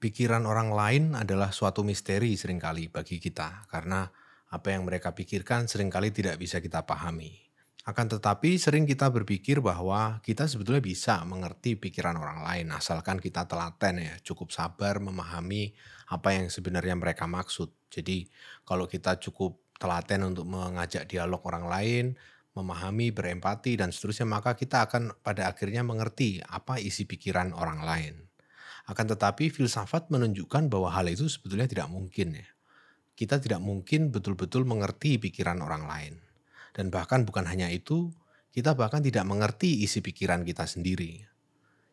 Pikiran orang lain adalah suatu misteri seringkali bagi kita, karena apa yang mereka pikirkan seringkali tidak bisa kita pahami. Akan tetapi sering kita berpikir bahwa kita sebetulnya bisa mengerti pikiran orang lain, asalkan kita telaten ya, cukup sabar memahami apa yang sebenarnya mereka maksud. Jadi kalau kita cukup telaten untuk mengajak dialog orang lain, memahami, berempati, dan seterusnya, maka kita akan pada akhirnya mengerti apa isi pikiran orang lain. Akan tetapi filsafat menunjukkan bahwa hal itu sebetulnya tidak mungkin ya. Kita tidak mungkin betul-betul mengerti pikiran orang lain. Dan bahkan bukan hanya itu, kita bahkan tidak mengerti isi pikiran kita sendiri.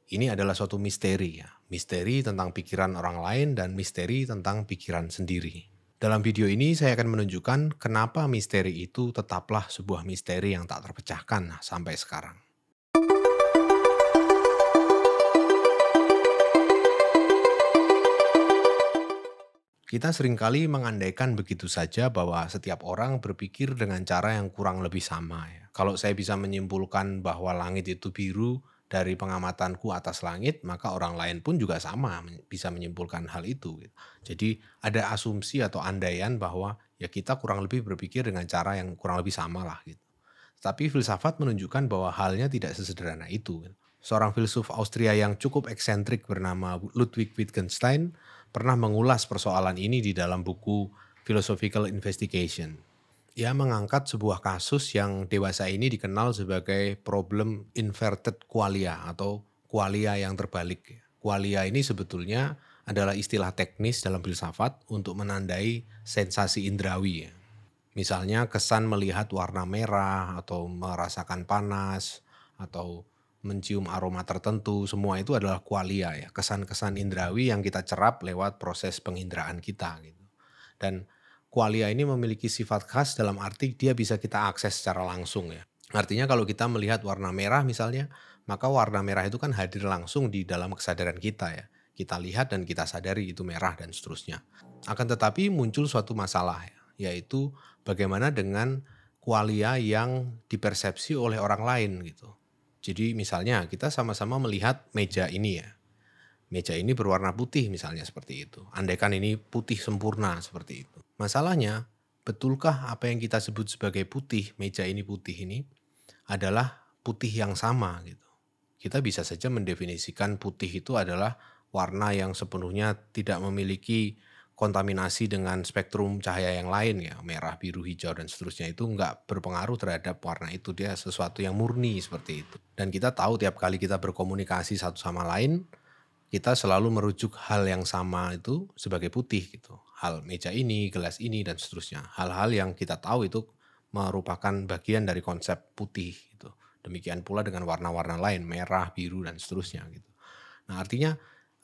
Ini adalah suatu misteri ya. Misteri tentang pikiran orang lain dan misteri tentang pikiran sendiri. Dalam video ini saya akan menunjukkan kenapa misteri itu tetaplah sebuah misteri yang tak terpecahkan sampai sekarang. Kita seringkali mengandaikan begitu saja bahwa setiap orang berpikir dengan cara yang kurang lebih sama ya. Kalau saya bisa menyimpulkan bahwa langit itu biru dari pengamatanku atas langit, maka orang lain pun juga sama bisa menyimpulkan hal itu, gitu. Jadi ada asumsi atau andaian bahwa ya kita kurang lebih berpikir dengan cara yang kurang lebih sama lah gitu. Tapi filsafat menunjukkan bahwa halnya tidak sesederhana itu, gitu. Seorang filsuf Austria yang cukup eksentrik bernama Ludwig Wittgenstein pernah mengulas persoalan ini di dalam buku Philosophical Investigation. Ia mengangkat sebuah kasus yang dewasa ini dikenal sebagai problem inverted qualia atau qualia yang terbalik. Qualia ini sebetulnya adalah istilah teknis dalam filsafat untuk menandai sensasi indrawi ya. Misalnya kesan melihat warna merah atau merasakan panas atau mencium aroma tertentu, semua itu adalah qualia ya, kesan-kesan indrawi yang kita cerap lewat proses penginderaan kita gitu. Dan qualia ini memiliki sifat khas dalam arti dia bisa kita akses secara langsung ya. Artinya kalau kita melihat warna merah misalnya, maka warna merah itu kan hadir langsung di dalam kesadaran kita ya. Kita lihat dan kita sadari itu merah dan seterusnya. Akan tetapi muncul suatu masalah ya, yaitu bagaimana dengan qualia yang dipersepsi oleh orang lain gitu. Jadi misalnya kita sama-sama melihat meja ini ya. Meja ini berwarna putih misalnya seperti itu. Andaikan ini putih sempurna seperti itu. Masalahnya, betulkah apa yang kita sebut sebagai putih, meja ini putih ini adalah putih yang sama gitu. Kita bisa saja mendefinisikan putih itu adalah warna yang sepenuhnya tidak memiliki kontaminasi dengan spektrum cahaya yang lain ya, merah, biru, hijau, dan seterusnya itu nggak berpengaruh terhadap warna itu, dia sesuatu yang murni seperti itu. Dan kita tahu tiap kali kita berkomunikasi satu sama lain, kita selalu merujuk hal yang sama itu sebagai putih gitu. Hal meja ini, gelas ini, dan seterusnya. Hal-hal yang kita tahu itu merupakan bagian dari konsep putih gitu. Demikian pula dengan warna-warna lain, merah, biru, dan seterusnya gitu. Nah artinya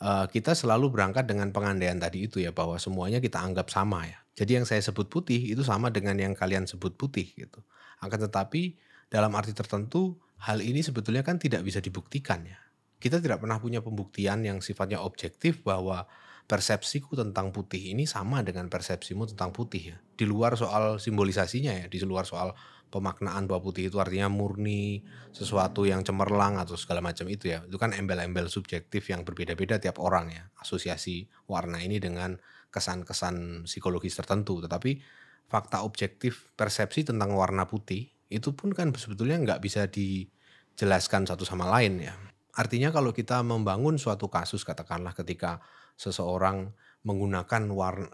kita selalu berangkat dengan pengandaian tadi itu ya, bahwa semuanya kita anggap sama ya. Jadi yang saya sebut putih itu sama dengan yang kalian sebut putih gitu. Akan tetapi dalam arti tertentu hal ini sebetulnya kan tidak bisa dibuktikan ya. Kita tidak pernah punya pembuktian yang sifatnya objektif bahwa persepsiku tentang putih ini sama dengan persepsimu tentang putih ya. Di luar soal simbolisasinya ya, di luar soal pemaknaan bahwa putih itu artinya murni, sesuatu yang cemerlang atau segala macam itu ya. Itu kan embel-embel subjektif yang berbeda-beda tiap orang ya. Asosiasi warna ini dengan kesan-kesan psikologis tertentu. Tetapi fakta objektif persepsi tentang warna putih itu pun kan sebetulnya nggak bisa dijelaskan satu sama lain ya. Artinya kalau kita membangun suatu kasus katakanlah ketika seseorang menggunakan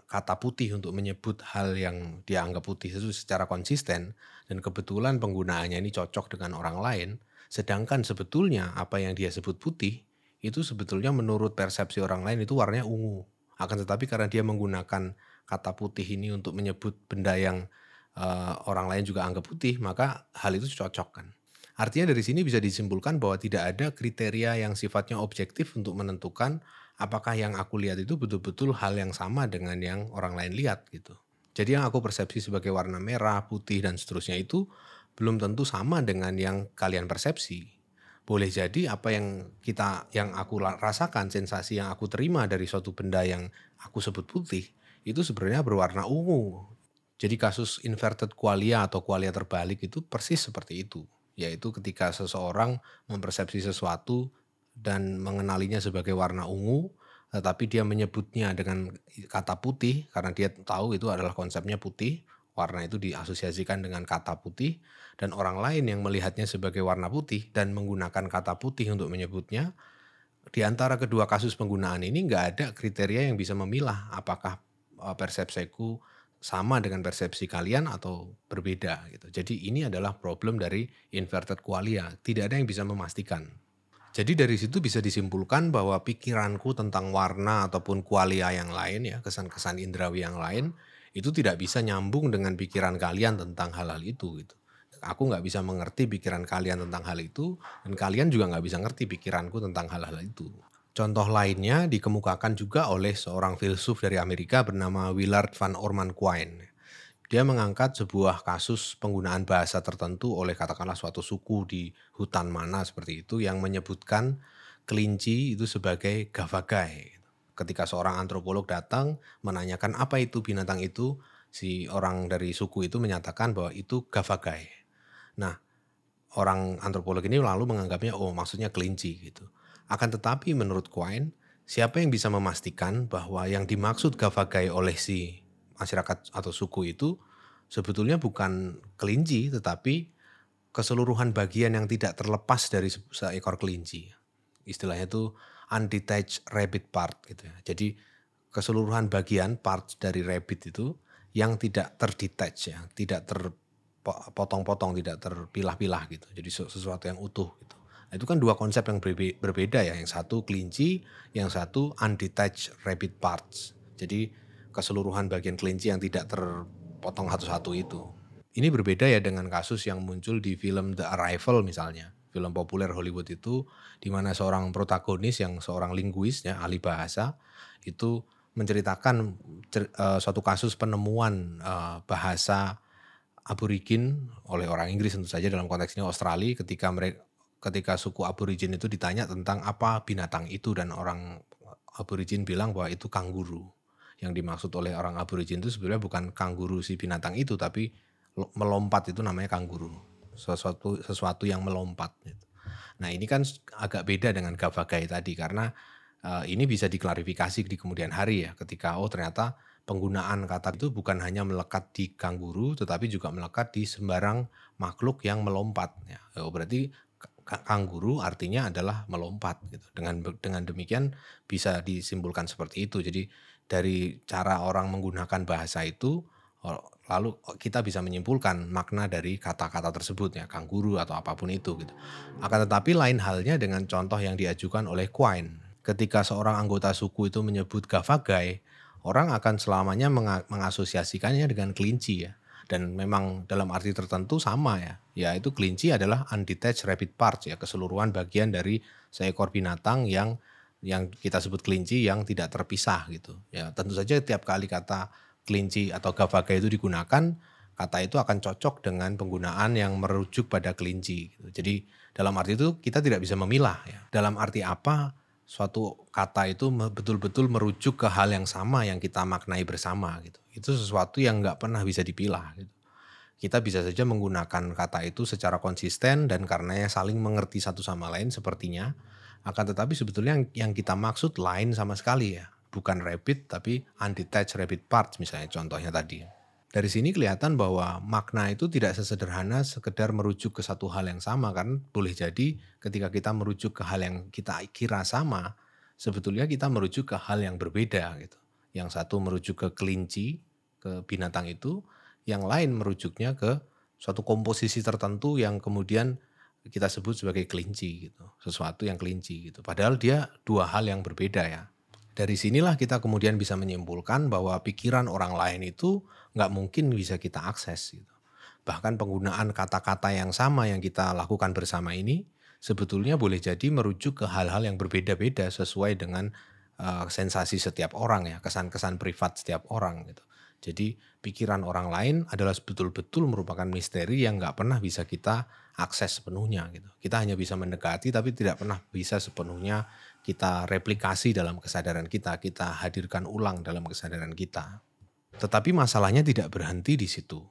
kata putih untuk menyebut hal yang dia anggap putih itu secara konsisten dan kebetulan penggunaannya ini cocok dengan orang lain, sedangkan sebetulnya apa yang dia sebut putih itu sebetulnya menurut persepsi orang lain itu warnanya ungu. Akan tetapi karena dia menggunakan kata putih ini untuk menyebut benda yang orang lain juga anggap putih, maka hal itu cocok kan. Artinya dari sini bisa disimpulkan bahwa tidak ada kriteria yang sifatnya objektif untuk menentukan apakah yang aku lihat itu betul-betul hal yang sama dengan yang orang lain lihat gitu. Jadi yang aku persepsi sebagai warna merah, putih, dan seterusnya itu belum tentu sama dengan yang kalian persepsi. Boleh jadi apa yang aku rasakan, sensasi yang aku terima dari suatu benda yang aku sebut putih, itu sebenarnya berwarna ungu. Jadi kasus inverted qualia atau qualia terbalik itu persis seperti itu. Yaitu ketika seseorang mempersepsi sesuatu dan mengenalinya sebagai warna ungu, tetapi dia menyebutnya dengan kata putih karena dia tahu itu adalah konsepnya putih, warna itu diasosiasikan dengan kata putih, dan orang lain yang melihatnya sebagai warna putih dan menggunakan kata putih untuk menyebutnya, di antara kedua kasus penggunaan ini nggak ada kriteria yang bisa memilah apakah, persepsiku sama dengan persepsi kalian atau berbeda gitu. Jadi ini adalah problem dari inverted qualia, tidak ada yang bisa memastikan. Jadi dari situ bisa disimpulkan bahwa pikiranku tentang warna ataupun qualia yang lain ya, kesan-kesan indrawi yang lain, itu tidak bisa nyambung dengan pikiran kalian tentang hal-hal itu gitu. Aku nggak bisa mengerti pikiran kalian tentang hal itu, dan kalian juga nggak bisa ngerti pikiranku tentang hal-hal itu. Contoh lainnya dikemukakan juga oleh seorang filsuf dari Amerika bernama Willard van Orman Quine. Dia mengangkat sebuah kasus penggunaan bahasa tertentu oleh katakanlah suatu suku di hutan mana seperti itu yang menyebutkan kelinci itu sebagai gavagai. Ketika seorang antropolog datang menanyakan apa itu binatang itu, si orang dari suku itu menyatakan bahwa itu gavagai. Nah, orang antropolog ini lalu menganggapnya, oh maksudnya kelinci gitu. Akan tetapi menurut Quine, siapa yang bisa memastikan bahwa yang dimaksud gavagai oleh si masyarakat atau suku itu sebetulnya bukan kelinci, tetapi keseluruhan bagian yang tidak terlepas dari seekor kelinci. Istilahnya itu undetached rabbit part gitu ya. Jadi keseluruhan bagian part dari rabbit itu yang tidak terdetach ya, tidak terpotong-potong, tidak terpilah-pilah gitu. Jadi sesuatu yang utuh gitu. Nah, itu kan dua konsep yang berbeda ya. Yang satu kelinci, yang satu undetached rabbit parts. Jadi keseluruhan bagian kelinci yang tidak terpotong satu-satu itu. Ini berbeda ya dengan kasus yang muncul di film The Arrival misalnya. Film populer Hollywood itu di mana seorang protagonis yang seorang linguis ya, ahli bahasa itu menceritakan suatu kasus penemuan bahasa aborigin oleh orang Inggris tentu saja, dalam konteks ini Australia, ketika suku aborigin itu ditanya tentang apa binatang itu dan orang aborigin bilang bahwa itu kanguru. Yang dimaksud oleh orang aborigin itu sebenarnya bukan kanguru si binatang itu, tapi melompat itu namanya kanguru. Sesuatu yang melompat gitu. Nah, ini kan agak beda dengan gavagai tadi karena ini bisa diklarifikasi di kemudian hari ya, ketika ternyata penggunaan kata itu bukan hanya melekat di kanguru tetapi juga melekat di sembarang makhluk yang melompat ya. Berarti kanguru artinya adalah melompat gitu. Dengan demikian bisa disimpulkan seperti itu. Jadi dari cara orang menggunakan bahasa itu lalu kita bisa menyimpulkan makna dari kata-kata tersebut ya, kanguru atau apapun itu gitu. Akan tetapi lain halnya dengan contoh yang diajukan oleh Quine. Ketika seorang anggota suku itu menyebut gavagai, orang akan selamanya mengasosiasikannya dengan kelinci ya. Dan memang dalam arti tertentu sama ya. Yaitu kelinci adalah undetached rabbit parts ya, keseluruhan bagian dari seekor binatang yang kita sebut kelinci yang tidak terpisah gitu. Ya, tentu saja tiap kali kata kelinci atau gavagai itu digunakan, kata itu akan cocok dengan penggunaan yang merujuk pada kelinci gitu. Jadi dalam arti itu kita tidak bisa memilah ya. Dalam arti apa suatu kata itu betul-betul merujuk ke hal yang sama yang kita maknai bersama gitu. Itu sesuatu yang nggak pernah bisa dipilah gitu. Kita bisa saja menggunakan kata itu secara konsisten dan karenanya saling mengerti satu sama lain sepertinya. Akan tetapi sebetulnya yang kita maksud lain sama sekali ya. Bukan rabbit tapi undetached rabbit parts misalnya contohnya tadi. Dari sini kelihatan bahwa makna itu tidak sesederhana sekedar merujuk ke satu hal yang sama, kan boleh jadi ketika kita merujuk ke hal yang kita kira sama, sebetulnya kita merujuk ke hal yang berbeda gitu. Yang satu merujuk ke kelinci, ke binatang itu, yang lain merujuknya ke suatu komposisi tertentu yang kemudian kita sebut sebagai kelinci gitu, sesuatu yang kelinci gitu. Padahal dia dua hal yang berbeda ya. Dari sinilah kita kemudian bisa menyimpulkan bahwa pikiran orang lain itu nggak mungkin bisa kita akses gitu. Bahkan penggunaan kata-kata yang sama yang kita lakukan bersama ini sebetulnya boleh jadi merujuk ke hal-hal yang berbeda-beda sesuai dengan sensasi setiap orang ya, kesan-kesan privat setiap orang gitu. Jadi pikiran orang lain adalah betul-betul merupakan misteri yang nggak pernah bisa kita akses sepenuhnya gitu. Kita hanya bisa mendekati tapi tidak pernah bisa sepenuhnya kita replikasi dalam kesadaran kita hadirkan ulang dalam kesadaran kita. Tetapi masalahnya tidak berhenti di situ.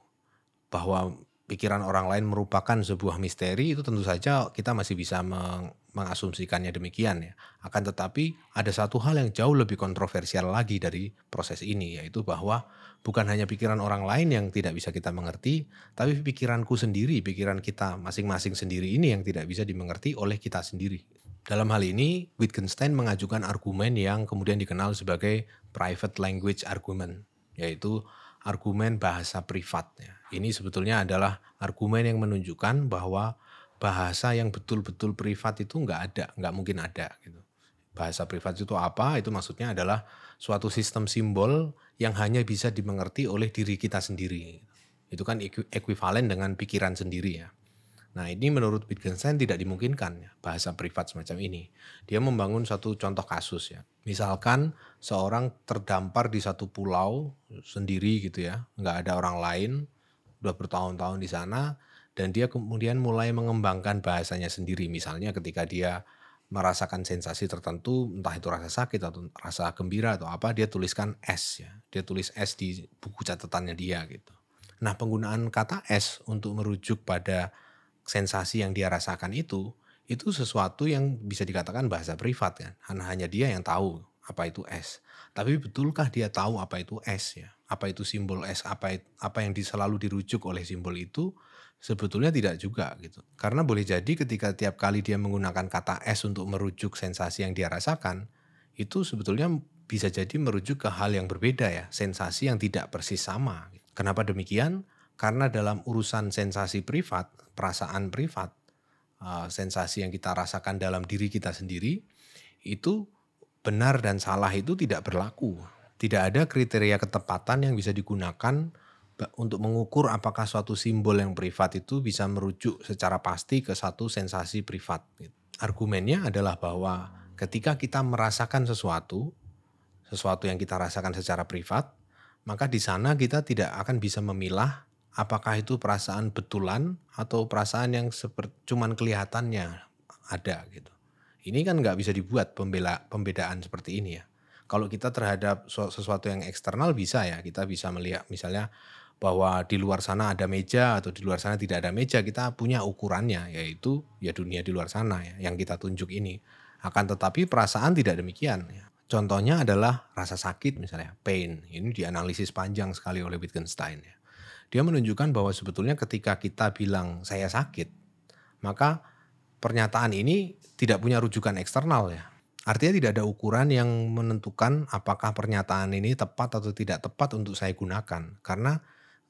Bahwa pikiran orang lain merupakan sebuah misteri, itu tentu saja kita masih bisa mengasumsikannya demikian ya. Akan tetapi ada satu hal yang jauh lebih kontroversial lagi dari proses ini, yaitu bahwa bukan hanya pikiran orang lain yang tidak bisa kita mengerti, tapi pikiranku sendiri, pikiran kita masing-masing sendiri ini yang tidak bisa dimengerti oleh kita sendiri. Dalam hal ini, Wittgenstein mengajukan argumen yang kemudian dikenal sebagai private language argument, yaitu argumen bahasa privat. Ya. Ini sebetulnya adalah argumen yang menunjukkan bahwa bahasa yang betul-betul privat itu nggak mungkin ada. Gitu. Bahasa privat itu apa? Itu maksudnya adalah suatu sistem simbol yang hanya bisa dimengerti oleh diri kita sendiri. Itu kan ekuivalen dengan pikiran sendiri ya. Nah ini menurut Wittgenstein tidak dimungkinkan ya, bahasa privat semacam ini. Dia membangun satu contoh kasus ya. Misalkan seorang terdampar di satu pulau sendiri gitu ya, nggak ada orang lain, udah bertahun-tahun di sana, dan dia kemudian mulai mengembangkan bahasanya sendiri. Misalnya ketika dia merasakan sensasi tertentu, entah itu rasa sakit atau rasa gembira atau apa, dia tuliskan S ya. Dia tulis S di buku catatannya dia gitu. Nah penggunaan kata S untuk merujuk pada sensasi yang dia rasakan itu sesuatu yang bisa dikatakan bahasa privat kan. Hanya dia yang tahu apa itu S. Tapi betulkah dia tahu apa itu S ya? Apa itu simbol S? Apa yang selalu dirujuk oleh simbol itu? Sebetulnya tidak juga gitu. Karena boleh jadi ketika tiap kali dia menggunakan kata S untuk merujuk sensasi yang dia rasakan, itu sebetulnya bisa jadi merujuk ke hal yang berbeda ya, sensasi yang tidak persis sama. Kenapa demikian? Karena dalam urusan sensasi privat, perasaan privat, sensasi yang kita rasakan dalam diri kita sendiri, itu benar dan salah itu tidak berlaku. Tidak ada kriteria ketepatan yang bisa digunakan untuk mengukur apakah suatu simbol yang privat itu bisa merujuk secara pasti ke satu sensasi privat. Argumennya adalah bahwa ketika kita merasakan sesuatu yang kita rasakan secara privat, maka di sana kita tidak akan bisa memilah apakah itu perasaan betulan atau perasaan yang cuman kelihatannya ada gitu. Ini kan nggak bisa dibuat pembedaan seperti ini ya. Kalau kita terhadap sesuatu yang eksternal bisa ya, kita bisa melihat misalnya bahwa di luar sana ada meja atau di luar sana tidak ada meja, kita punya ukurannya, yaitu ya dunia di luar sana ya, yang kita tunjuk ini. Akan tetapi perasaan tidak demikian ya. Contohnya adalah rasa sakit misalnya, pain. Ini dianalisis panjang sekali oleh Wittgenstein ya. Dia menunjukkan bahwa sebetulnya ketika kita bilang saya sakit, maka pernyataan ini tidak punya rujukan eksternal ya. Artinya tidak ada ukuran yang menentukan apakah pernyataan ini tepat atau tidak tepat untuk saya gunakan. Karena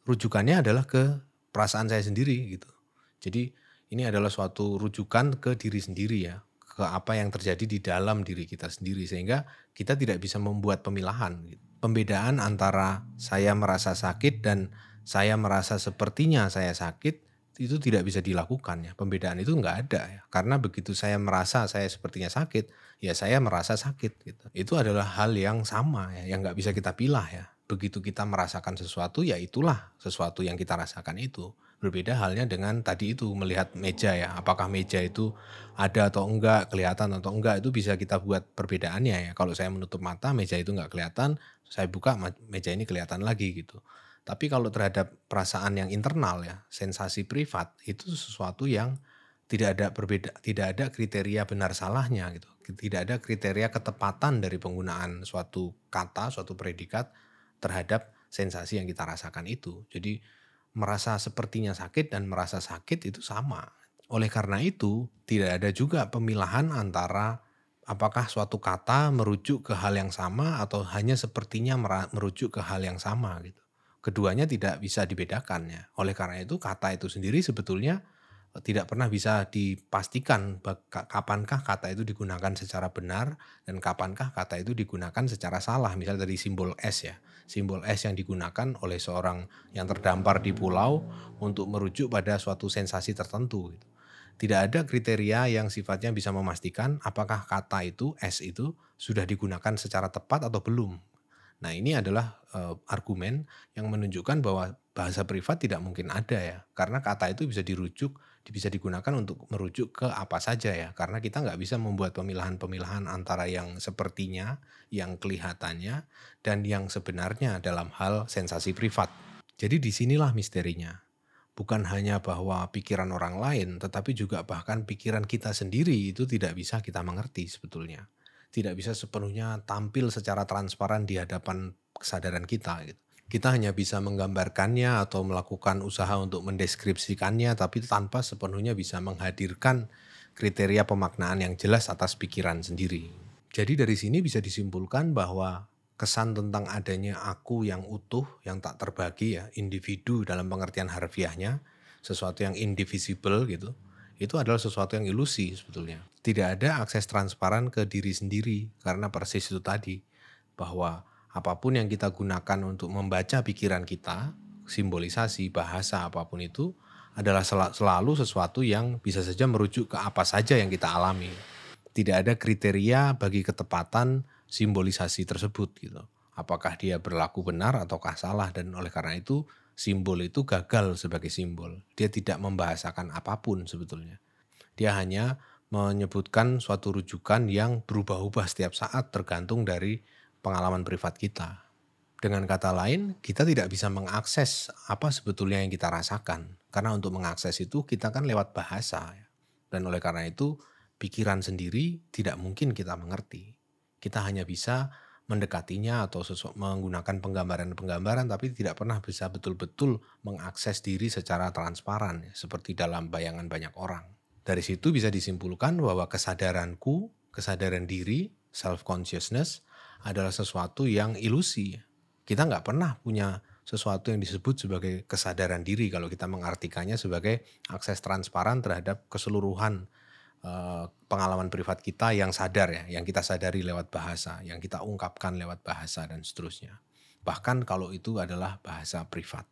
rujukannya adalah ke perasaan saya sendiri gitu. Jadi ini adalah suatu rujukan ke diri sendiri ya. Ke apa yang terjadi di dalam diri kita sendiri. Sehingga kita tidak bisa membuat pemilahan. Gitu. Pembedaan antara saya merasa sakit dan saya merasa sepertinya saya sakit itu tidak bisa dilakukan ya. Pembedaan itu nggak ada ya. Karena begitu saya merasa saya sepertinya sakit, ya saya merasa sakit gitu. Itu adalah hal yang sama ya, yang nggak bisa kita pilah ya. Begitu kita merasakan sesuatu, ya itulah sesuatu yang kita rasakan itu. Berbeda halnya dengan tadi itu melihat meja ya. Apakah meja itu ada atau enggak, kelihatan atau enggak, itu bisa kita buat perbedaannya ya. Kalau saya menutup mata, meja itu enggak kelihatan, saya buka meja ini kelihatan lagi gitu. Tapi kalau terhadap perasaan yang internal ya, sensasi privat itu sesuatu yang tidak ada kriteria benar salahnya gitu. Tidak ada kriteria ketepatan dari penggunaan suatu kata, suatu predikat terhadap sensasi yang kita rasakan itu. Jadi merasa sepertinya sakit dan merasa sakit itu sama. Oleh karena itu, tidak ada juga pemilahan antara apakah suatu kata merujuk ke hal yang sama atau hanya sepertinya merujuk ke hal yang sama gitu. Keduanya tidak bisa dibedakan ya. Oleh karena itu kata itu sendiri sebetulnya tidak pernah bisa dipastikan kapankah kata itu digunakan secara benar dan kapankah kata itu digunakan secara salah. Misalnya dari simbol S ya. Simbol S yang digunakan oleh seorang yang terdampar di pulau untuk merujuk pada suatu sensasi tertentu. Gitu. Tidak ada kriteria yang sifatnya bisa memastikan apakah kata itu, S itu, sudah digunakan secara tepat atau belum. Nah ini adalah argumen yang menunjukkan bahwa bahasa privat tidak mungkin ada ya. Karena kata itu bisa bisa digunakan untuk merujuk ke apa saja ya. Karena kita nggak bisa membuat pemilahan-pemilahan antara yang sepertinya, yang kelihatannya, dan yang sebenarnya dalam hal sensasi privat. Jadi disinilah misterinya. Bukan hanya bahwa pikiran orang lain, tetapi juga bahkan pikiran kita sendiri itu tidak bisa kita mengerti sebetulnya. Tidak bisa sepenuhnya tampil secara transparan di hadapan kesadaran kita gitu. Kita hanya bisa menggambarkannya atau melakukan usaha untuk mendeskripsikannya, tapi tanpa sepenuhnya bisa menghadirkan kriteria pemaknaan yang jelas atas pikiran sendiri. Jadi dari sini bisa disimpulkan bahwa kesan tentang adanya aku yang utuh, yang tak terbagi ya, individu dalam pengertian harfiahnya, sesuatu yang indivisible gitu, itu adalah sesuatu yang ilusi sebetulnya. Tidak ada akses transparan ke diri sendiri karena persis itu tadi, bahwa apapun yang kita gunakan untuk membaca pikiran kita, simbolisasi, bahasa apapun itu adalah selalu sesuatu yang bisa saja merujuk ke apa saja yang kita alami. Tidak ada kriteria bagi ketepatan simbolisasi tersebut gitu. Apakah dia berlaku benar ataukah salah, dan oleh karena itu simbol itu gagal sebagai simbol. Dia tidak membahasakan apapun sebetulnya. Dia hanya menyebutkan suatu rujukan yang berubah-ubah setiap saat tergantung dari pengalaman privat kita. Dengan kata lain, kita tidak bisa mengakses apa sebetulnya yang kita rasakan. Karena untuk mengakses itu kita kan lewat bahasa. Dan oleh karena itu, pikiran sendiri tidak mungkin kita mengerti. Kita hanya bisa mendekatinya atau menggunakan penggambaran-penggambaran, tapi tidak pernah bisa betul-betul mengakses diri secara transparan, seperti dalam bayangan banyak orang. Dari situ bisa disimpulkan bahwa kesadaranku, kesadaran diri, self-consciousness adalah sesuatu yang ilusi. Kita nggak pernah punya sesuatu yang disebut sebagai kesadaran diri kalau kita mengartikannya sebagai akses transparan terhadap keseluruhan pengalaman privat kita yang sadar ya, yang kita sadari lewat bahasa, yang kita ungkapkan lewat bahasa dan seterusnya. Bahkan kalau itu adalah bahasa privat.